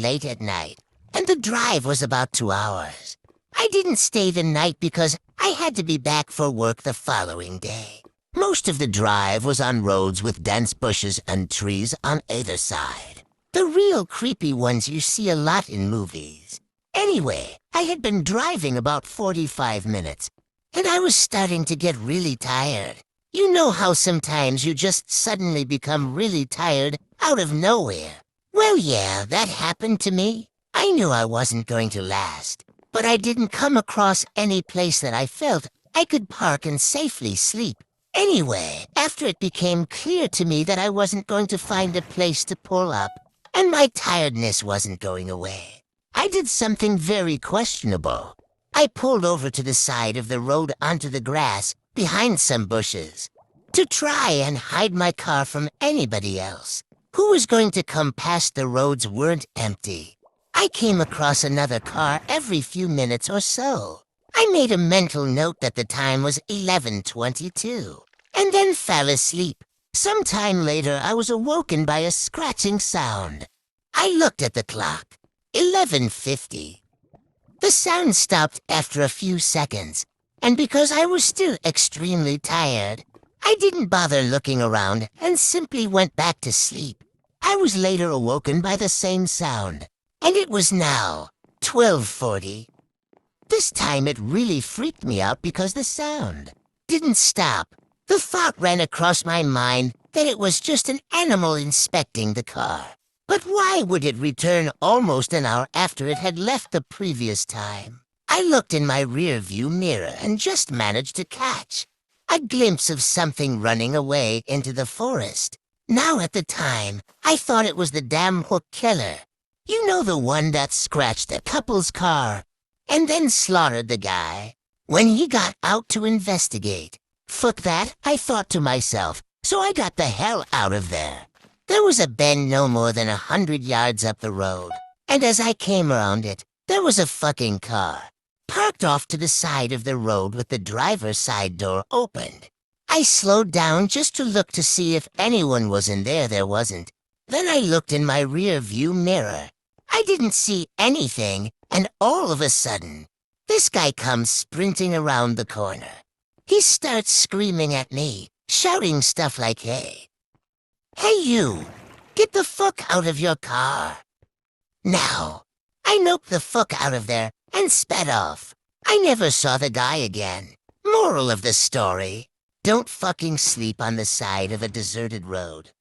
late at night, and the drive was about 2 hours. I didn't stay the night because I had to be back for work the following day. Most of the drive was on roads with dense bushes and trees on either side. The real creepy ones you see a lot in movies. Anyway, I had been driving about 45 minutes, and I was starting to get really tired. You know how sometimes you just suddenly become really tired out of nowhere? Well, yeah, that happened to me. I knew I wasn't going to last, but I didn't come across any place that I felt I could park and safely sleep. Anyway, after it became clear to me that I wasn't going to find a place to pull up, and my tiredness wasn't going away, I did something very questionable. I pulled over to the side of the road onto the grass behind some bushes to try and hide my car from anybody else who was going to come past. The roads weren't empty. I came across another car every few minutes or so. I made a mental note that the time was 11:22, and then fell asleep. Sometime later, I was awoken by a scratching sound. I looked at the clock. 11:50. The sound stopped after a few seconds, and because I was still extremely tired, I didn't bother looking around and simply went back to sleep. I was later awoken by the same sound, and it was now 12:40. This time it really freaked me out because the sound didn't stop. The thought ran across my mind that it was just an animal inspecting the car. But why would it return almost an hour after it had left the previous time? I looked in my rear-view mirror and just managed to catch a glimpse of something running away into the forest. Now at the time, I thought it was the damn hook killer. You know, the one that scratched the couple's car and then slaughtered the guy when he got out to investigate. Fuck that, I thought to myself, so I got the hell out of there. There was a bend no more than 100 yards up the road, and as I came around it, there was a fucking car parked off to the side of the road with the driver's side door opened. I slowed down just to look to see if anyone was in there. There wasn't. Then I looked in my rear-view mirror. I didn't see anything, and all of a sudden, this guy comes sprinting around the corner. He starts screaming at me, shouting stuff like, Hey you, get the fuck out of your car. Now, I noped the fuck out of there and sped off. I never saw the guy again. Moral of the story, don't fucking sleep on the side of a deserted road.